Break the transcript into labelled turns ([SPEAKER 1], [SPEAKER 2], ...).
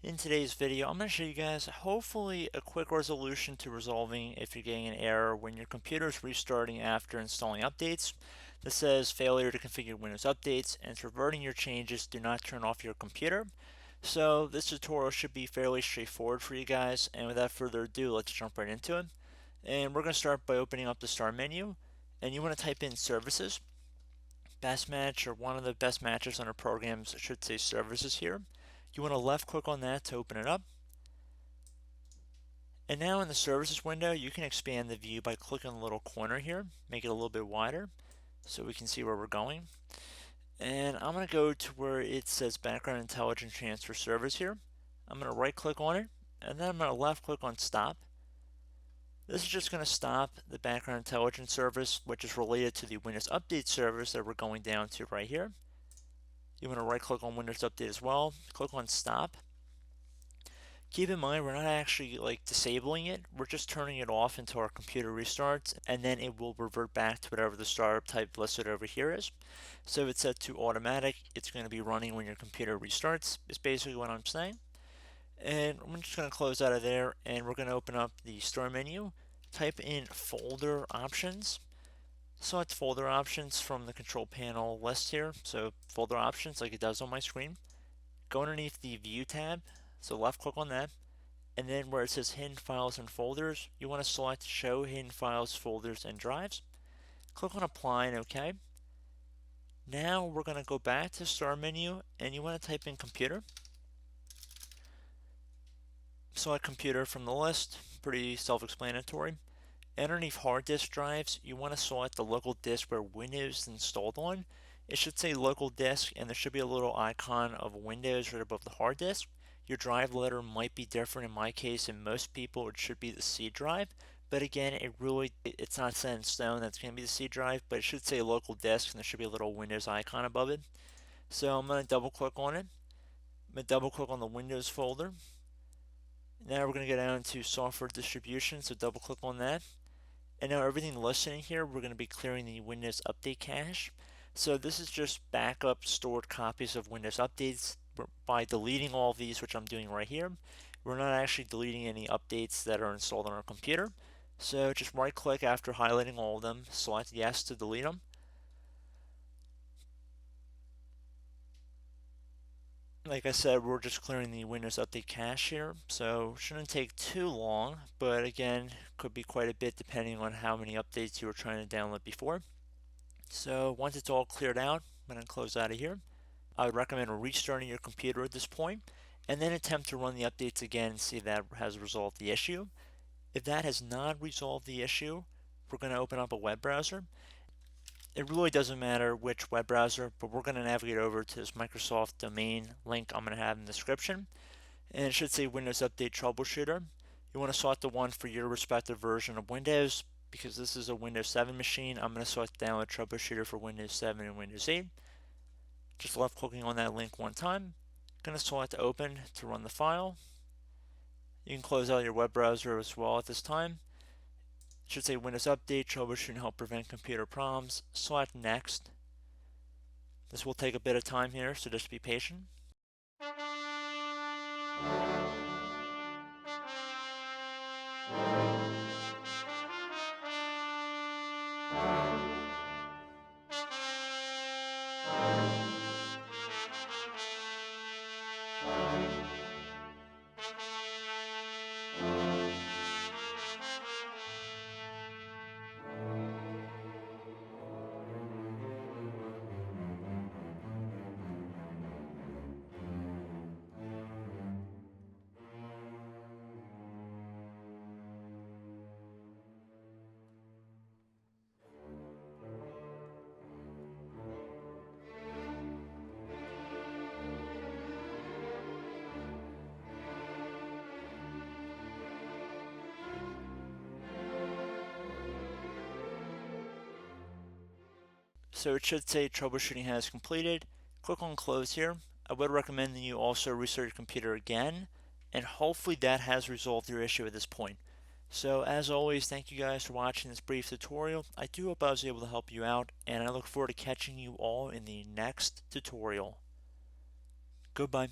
[SPEAKER 1] In today's video, I'm going to show you guys hopefully a quick resolution to resolving if you're getting an error when your computer is restarting after installing updates. This says failure to configure Windows updates, and it's reverting your changes. Do not turn off your computer. So this tutorial should be fairly straightforward for you guys, and without further ado, let's jump right into it. And we're going to start by opening up the start menu, and you want to type in services. Best match, or one of the best matches under programs, should say services here. You want to left click on that to open it up. And now in the services window, you can expand the view by clicking the little corner here, make it a little bit wider so we can see where we're going. And I'm going to go to where it says background intelligence transfer service here. I'm going to right click on it, and then I'm going to left click on stop. This is just going to stop the background intelligence service, which is related to the Windows Update service that we're going down to right here. You want to right click on Windows Update as well, click on stop. Keep in mind, we're not actually disabling it, we're just turning it off until our computer restarts, and then it will revert back to whatever the startup type listed over here is. So if it's set to automatic, it's going to be running when your computer restarts, is basically what I'm saying. And I'm just going to close out of there, and we're going to open up the start menu, type in folder options, select folder options from the control panel list here, so folder options like it does on my screen. Go underneath the view tab, so left click on that, and then where it says hidden files and folders, you want to select show hidden files, folders, and drives. Click on apply and OK. Now we're going to go back to start menu, and you want to type in computer. Select computer from the list, pretty self-explanatory. Underneath hard disk drives, you want to select the local disk where Windows is installed on. It should say local disk, and there should be a little icon of Windows right above the hard disk. Your drive letter might be different. In my case, and most people, it should be the C drive. But again, it's not set in stone that's going to be the C drive, but it should say local disk, and there should be a little Windows icon above it. So I'm going to double click on it. I'm going to double click on the Windows folder. Now we're going to go down to software distribution, so double click on that. And now everything listed in here, we're going to be clearing the Windows Update cache. So this is just backup stored copies of Windows updates. By deleting all of these, which I'm doing right here, we're not actually deleting any updates that are installed on our computer. So just right click after highlighting all of them, select yes to delete them. Like I said, we're just clearing the Windows Update cache here, so shouldn't take too long, but again, could be quite a bit depending on how many updates you were trying to download before. So once it's all cleared out, I'm going to close out of here. I would recommend restarting your computer at this point, and then attempt to run the updates again and see if that has resolved the issue. If that has not resolved the issue, we're going to open up a web browser. It really doesn't matter which web browser, but we're going to navigate over to this Microsoft domain link I'm going to have in the description. And it should say Windows Update Troubleshooter. You want to select the one for your respective version of Windows. Because this is a Windows 7 machine, I'm going to select Download Troubleshooter for Windows 7 and Windows 8. Just left clicking on that link one time. Going to select Open to run the file. You can close out your web browser as well at this time. It should say Windows Update, Troubleshooting, Help Prevent Computer Problems. Select Next. This will take a bit of time here, so just be patient. So it should say troubleshooting has completed. Click on close here. I would recommend that you also restart your computer again, and hopefully that has resolved your issue at this point. So as always, thank you guys for watching this brief tutorial. I do hope I was able to help you out, and I look forward to catching you all in the next tutorial. Goodbye.